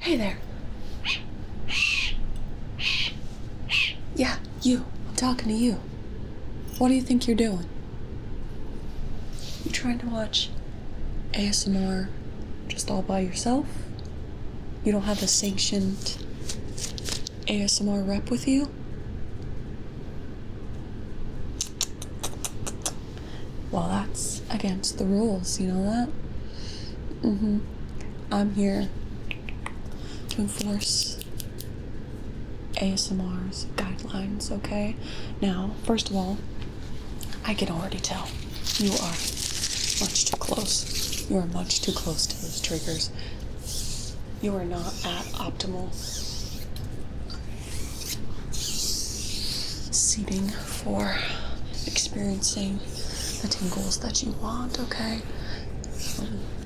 Hey there. Yeah, you. I'm talking to you. What do you think you're doing? You trying to watch ASMR just all by yourself? You don't have a sanctioned ASMR rep with you? Well, that's against the rules, you know that? I'm here to enforce ASMR's guidelines, okay? Now, first of all, I can already tell you are much too close. You are much too close to those triggers. You are not at optimal seating for experiencing the tingles that you want, okay?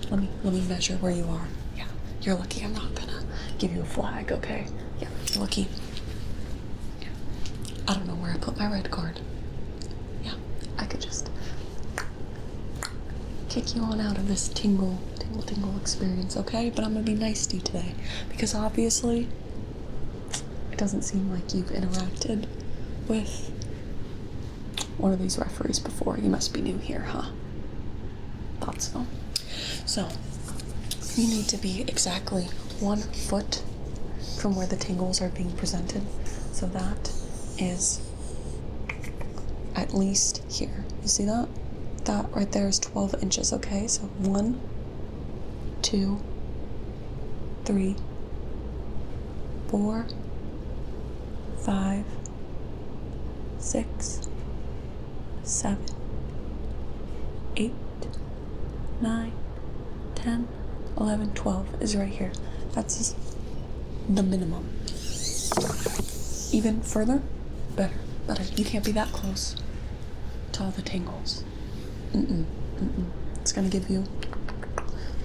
Let me measure where you are. Yeah, you're lucky I'm not gonna give you a flag, okay? Yeah, you're lucky. Yeah. I don't know where I put my red card. Yeah, I could just kick you on out of this tingle experience, okay? But I'm gonna be nice to you today because obviously it doesn't seem like you've interacted with one of these referees before. You must be new here, huh? Thought so. So, you need to be exactly 1 foot from where the tingles are being presented. So that is at least here. You see that? That right there is 12 inches, okay? So 1, 2, 3, 4, 5, 6, 7, 8, 9, 10, 11, 12 is right here. That's the minimum. Even further, better. You can't be that close to all the tingles. It's gonna give you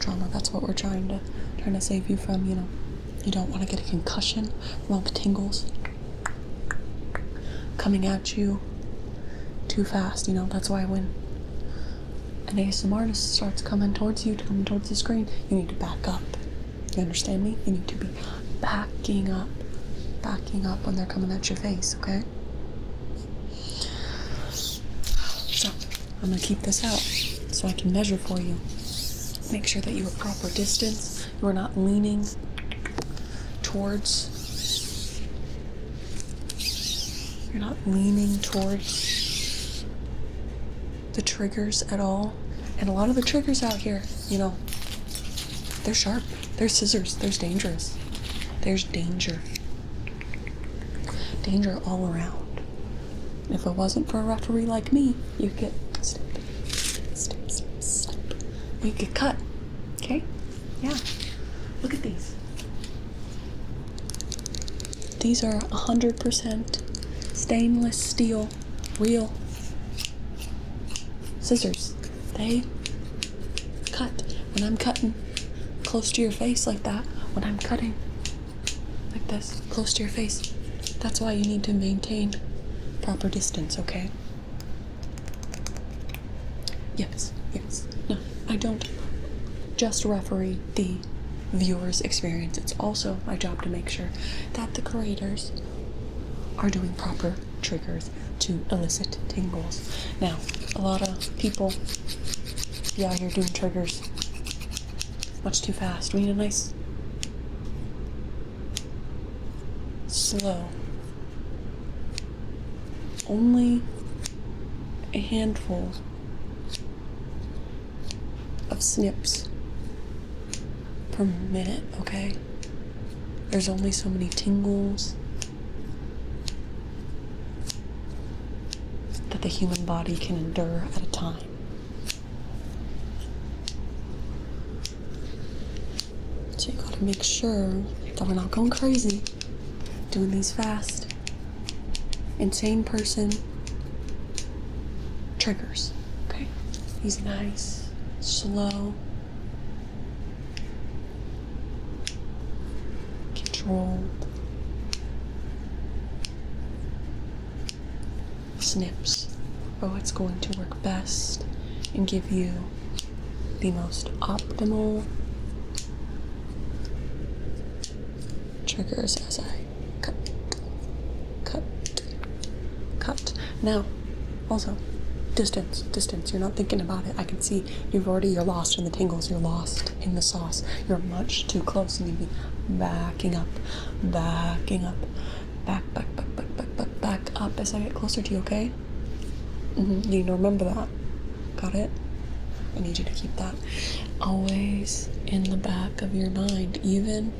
trauma. That's what we're trying to save you from, you know. You don't want to get a concussion from all the tingles coming at you too fast, you know. That's why when an ASMR artist starts coming towards you, coming towards the screen, you need to back up. You understand me? You need to be backing up when they're coming at your face, okay? So, I'm gonna keep this out so I can measure for you. Make sure that you are proper distance. You are not leaning towards. You're not leaning towards the triggers at all. And a lot of the triggers out here, you know, they're sharp. They're scissors. There's dangerous. There's danger. Danger all around. If it wasn't for a referee like me, you'd get step. You'd get cut. Okay? Yeah. Look at these. These are 100% stainless steel, real scissors. They cut. When I'm cutting close to your face like that, when I'm cutting like this, close to your face, that's why you need to maintain proper distance, okay? Yes. No, I don't just referee the viewer's experience. It's also my job to make sure that the creators are doing proper triggers to elicit tingles. Now, a lot of people be out here doing triggers much too fast. We need a nice, slow, only a handful of snips per minute, okay? There's only so many tingles that the human body can endure at a time. So you gotta make sure that we're not going crazy doing these fast, insane person triggers, okay? These nice, slow, controlled snips are what's going to work best and give you the most optimal triggers as I cut, cut, cut. Now, also, distance. You're not thinking about it. I can see you're lost in the tingles. You're lost in the sauce. You're much too close. You need to be backing up, back up as I get closer to you, okay? You need to remember that. Got it? I need you to keep that always in the back of your mind, even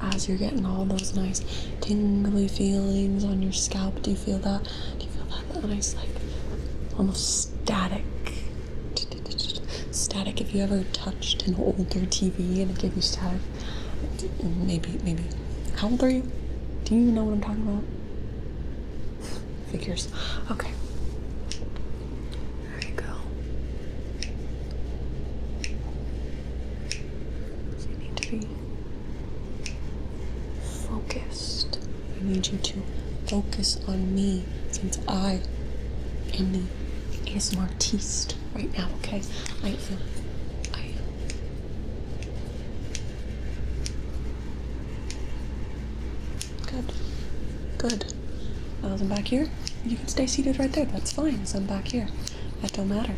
as you're getting all those nice tingly feelings on your scalp. Do you feel that? Do you feel that nice, like, almost static? Static. If you ever touched an older TV and it gave you static, maybe. How old are you? Do you know what I'm talking about? Figures. Okay. There you go. So you need to be focused. I need you to focus on me, since I am the ASMR artiste right now, okay? I am. Good. Now as I'm back here, you can stay seated right there. That's fine, as I'm back here. That don't matter.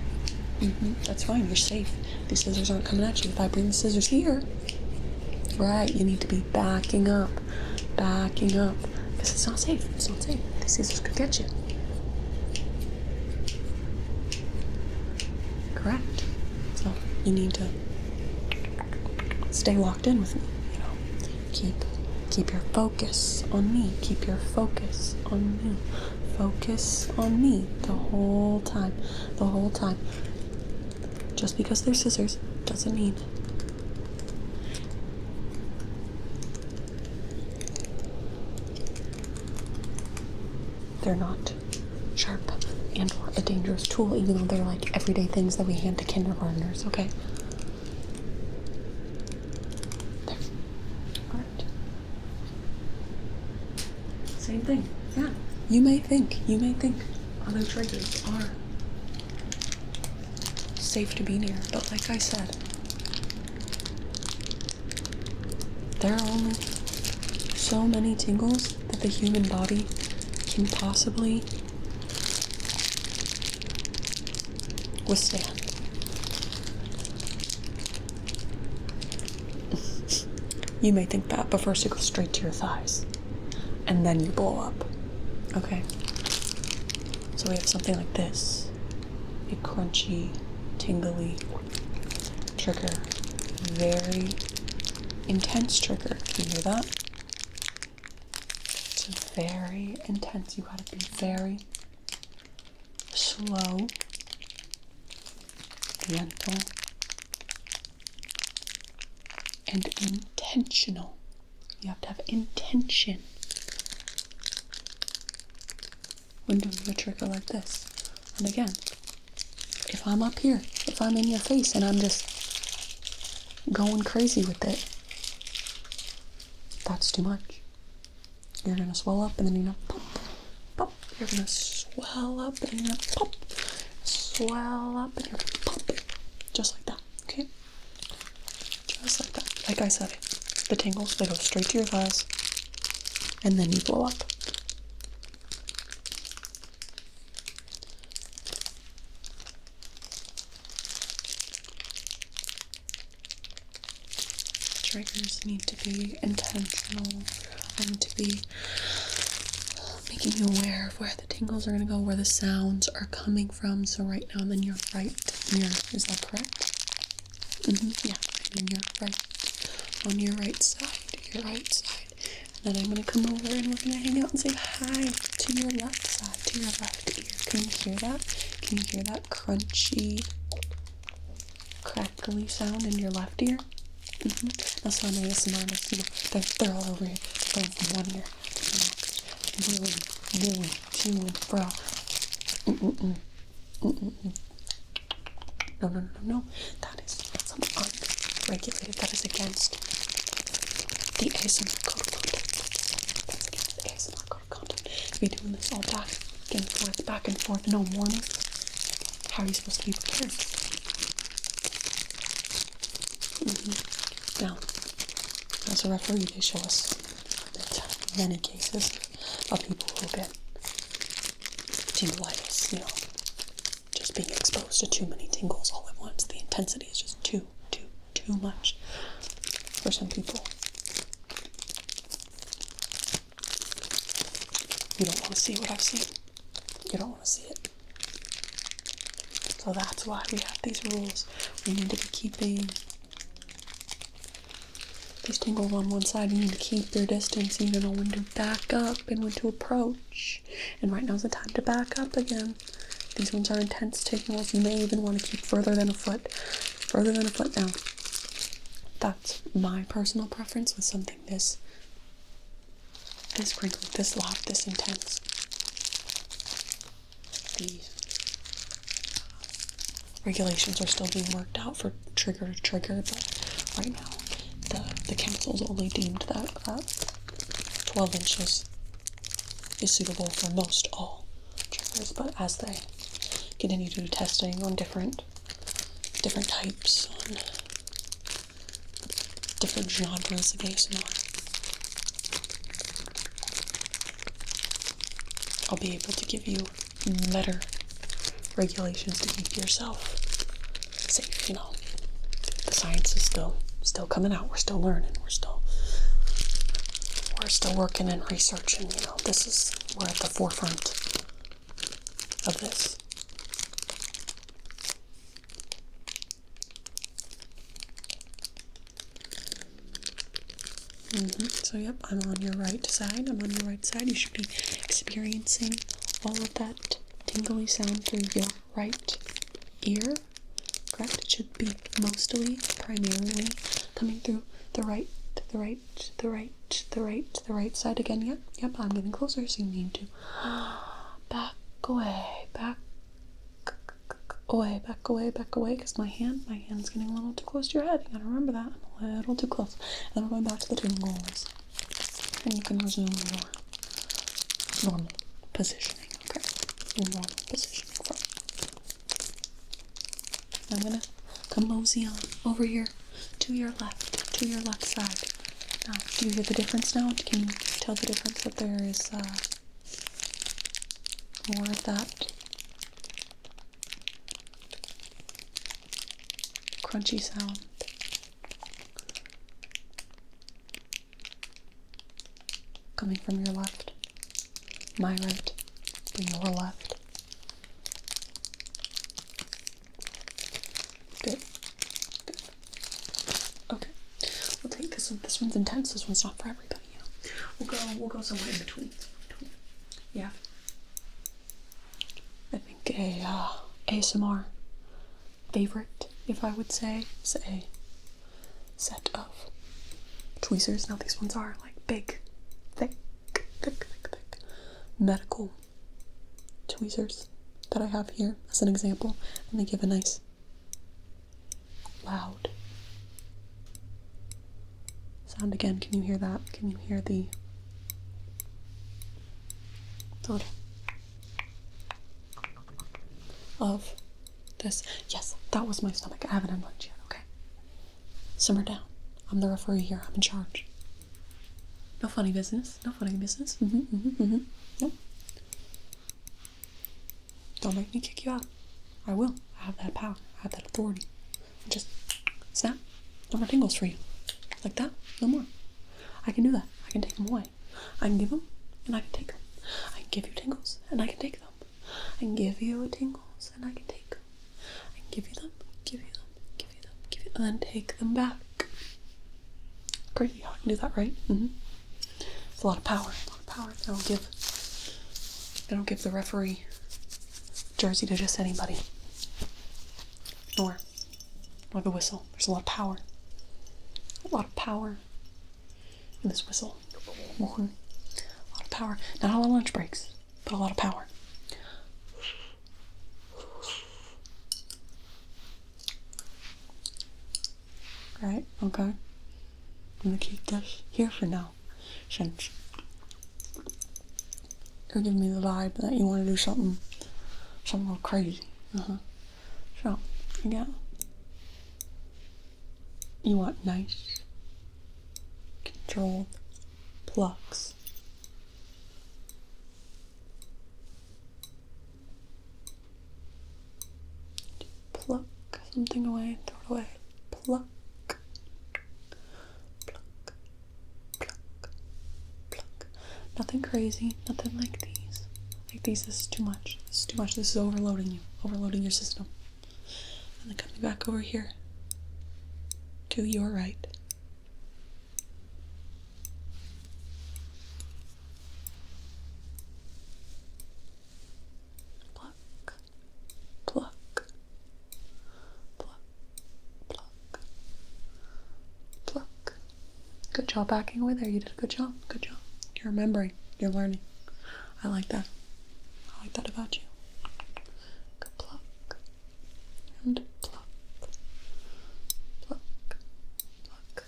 That's fine, you're safe. These scissors aren't coming at you. If I bring the scissors here, right, you need to be backing up. Because it's not safe. These scissors could get you. Correct. So you need to stay locked in with me, Keep your focus on me. Keep your focus on me. Focus on me the whole time. Just because they're scissors doesn't mean they're not sharp and or a dangerous tool, even though they're like everyday things that we hand to kindergartners, okay? There. Alright. Same thing. Yeah. You may think other triggers are safe to be near, but like I said, there are only so many tingles that the human body can possibly withstand. You may think that, but first it goes straight to your thighs, and then you blow up. Okay? So we have something like this. A crunchy, tingly trigger. Very intense trigger. Can you hear that? It's very intense. You gotta be very slow, gentle, and intentional. You have to have intention when doing a trigger like this. And again, if I'm up here, if I'm in your face and I'm just going crazy with it, that's too much. You're gonna swell up and then you're gonna pop, pop. You're gonna swell up and you're gonna pop. Swell up and you're gonna pop. Just like that, okay? Just like that. Like I said, the tingles, they go straight to your thighs and then you blow up. Triggers need to be intentional. I need to be making you aware of where the tingles are going to go, where the sounds are coming from. So right now, then you're right ear. Is that correct? Yeah. And then you're right on your right side. Your right side. And then I'm going to come over and we're going to hang out and say hi to your left side, to your left ear. Can you hear that? Can you hear that crunchy, crackly sound in your left ear? That's why my ASMR artists, they're all over here. They're going from one ear to the next. Really, to, bro. No. That's unregulated. That is against the ASMR code of conduct. That's against the ASMR code of conduct. To be doing this all back and forth, no warning. how are you supposed to be prepared? Now, as a referee, they show us many cases of people who get tinglitis, just being exposed to too many tingles all at once. The intensity is just too much for some people. You don't want to see what I've seen. You don't want to see it. So that's why we have these rules. We need to be keeping these tingles on one side. You need to keep your distance. You need to know when to back up and when to approach. And right now's the time to back up again. These ones are intense tingles. You may even want to keep further than a foot. Further than a foot now. That's my personal preference with something this crinkly, this loud, this intense. The regulations are still being worked out for trigger to trigger, but right now the council's only deemed that 12 inches is suitable for most all triggers, but as they continue to do testing on different types, on different genres of ASMR, I'll be able to give you better regulations to keep yourself safe. The science is still coming out. We're still learning. We're still working and researching. We're at the forefront of this. So yep, I'm on your right side. You should be experiencing all of that tingly sound through your right ear. Correct? It should be primarily coming through the right side again. Yep, I'm getting closer, so you need to back away, because my hand's getting a little too close to your head. You gotta remember that. I'm a little too close. And then we're going back to the tingles. And you can resume your normal positioning, okay? Your normal positioning from. I'm gonna come mosey on over here to your left side. Now, do you hear the difference now? Can you tell the difference that there is more of that crunchy sound? Coming from your left, my right, your left. Good. Okay. We'll take this one. This one's intense. This one's not for everybody. We'll go somewhere in between. Yeah. I think a ASMR favorite, if I would say, is a set of tweezers. Now these ones are like big, thick medical tweezers that I have here as an example, and they give a nice loud sound. Again, can you hear that? Can you hear the little of this? Yes, that was my stomach. I haven't had lunch yet, okay? Simmer down. I'm the referee here. I'm in charge. No funny business. Nope. Don't make me kick you out. I will. I have that power. I have that authority. Just snap. No more tingles for you. Like that. No more. I can do that. I can take them away. I can give them, and I can take them. I can give you tingles, and I can take them. I can give you tingles, and I can take them. I can give you them, and then take them back. Crazy how I can do that, right? It's a lot of power. They don't give the referee jersey to just anybody. Nor the whistle. There's a lot of power. A lot of power in this whistle. A lot of power. Not a lot of lunch breaks, but a lot of power. Right? Okay. I'm gonna keep this here for now, since you're giving me the vibe that you want to do something a little crazy. So, again, you want nice, controlled plucks. Pluck something away, throw it away. Pluck. Pluck. Pluck. Pluck. Nothing crazy, nothing like these. Like these, this is too much. This is too much. This is overloading you, overloading your system. And then coming back over here to your right. Pluck. Pluck. Pluck. Good job backing away there. You did a good job. Good job. You're remembering. You're learning. I like that. I like that about you. Good pluck. And pluck. Pluck. Pluck.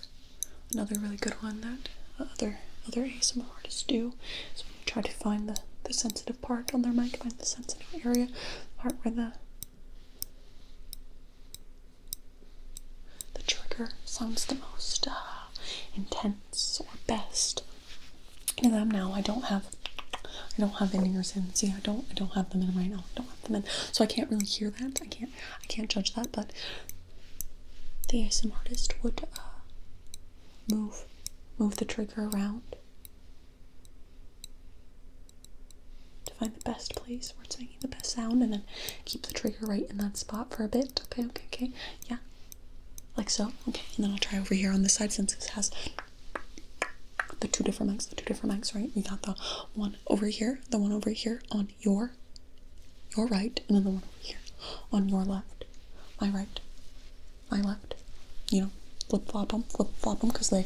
Another really good one that other ASMR artists do is when you try to find the sensitive part on their mic, find the sensitive area, the part where the trigger sounds the most intense or best. In them now, I don't have in-ears in. See, I don't have them in right now. I don't have them in, so I can't really hear that. I can't judge that. But the ASMR artist would move the trigger around to find the best place where it's making the best sound, and then keep the trigger right in that spot for a bit. Okay, yeah, like so. Okay, and then I'll try over here on this side since this has the two different mics, right? We got the one over here on your right, and then the one over here on your left. My right, my left. You know, flip flop them, because they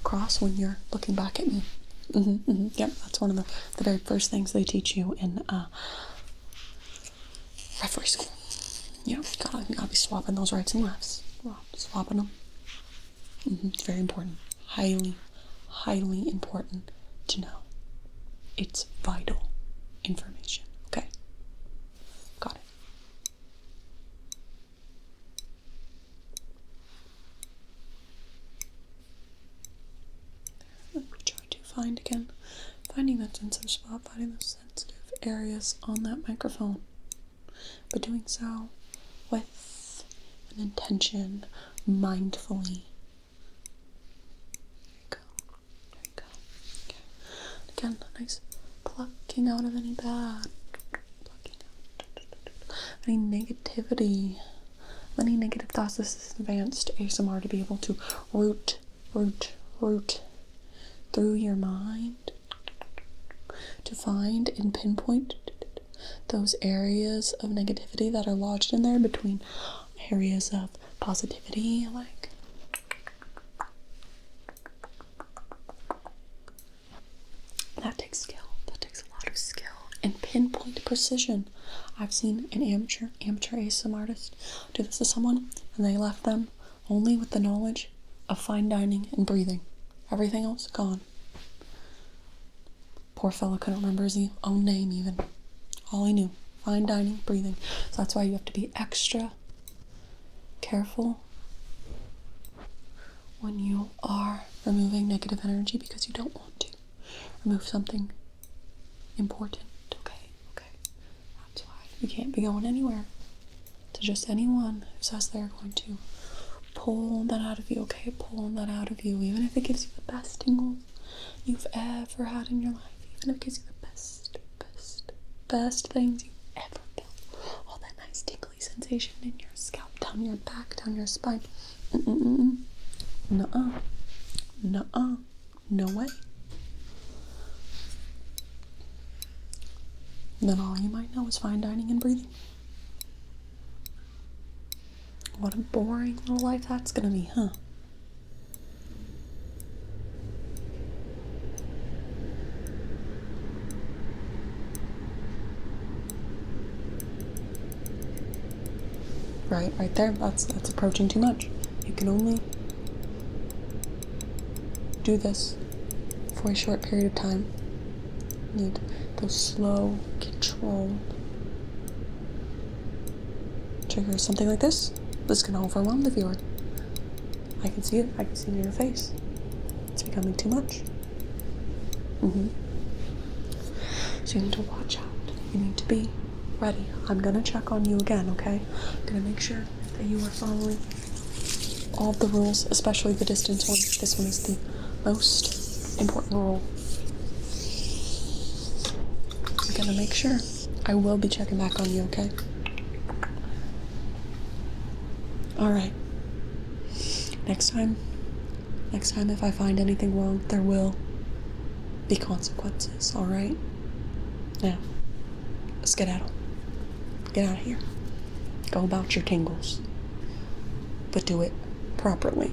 cross when you're looking back at me. Yep, that's one of the very first things they teach you in referee school. You know, gotta be swapping those rights and lefts. Swapping them. It's very important. Highly important to know. It's vital information. Okay? Got it. Let me try to finding that sensitive spot, finding the sensitive areas on that microphone, but doing so with an intention, mindfully. Again, nice plucking out of any bad, any negativity, any negative thoughts. This is advanced ASMR to be able to root through your mind to find and pinpoint those areas of negativity that are lodged in there between areas of positivity, like that takes skill. That takes a lot of skill and pinpoint precision. I've seen an amateur ASMR artist do this to someone, and they left them only with the knowledge of fine dining and breathing. Everything else gone. Poor fella couldn't remember his own name even. All he knew, fine dining, breathing. So that's why you have to be extra careful when you are removing negative energy, because you don't want to remove something important. Okay. That's why you can't be going anywhere to just anyone who says they're going to pull that out of you. Okay, pulling that out of you, even if it gives you the best tingles you've ever had in your life, even if it gives you the best things you've ever felt, all that nice tingly sensation in your scalp, down your back, down your spine. Nuh-uh. No way. Then all you might know is fine dining and breathing. What a boring little life that's gonna be, huh? Right there. That's approaching too much. You can only do this for a short period of time. You need those slow, controlled trigger something like this is gonna overwhelm the viewer. I can see it. I can see it in your face. It's becoming too much. So you need to watch out. You need to be ready. I'm gonna check on you again, okay? I'm gonna make sure that you are following all of the rules, especially the distance one. This one is the most important rule. I'm gonna make sure. I will be checking back on you, okay? Alright. Next time if I find anything wrong, there will be consequences, alright? Now, skedaddle. Get out of here. Go about your tingles. But do it properly.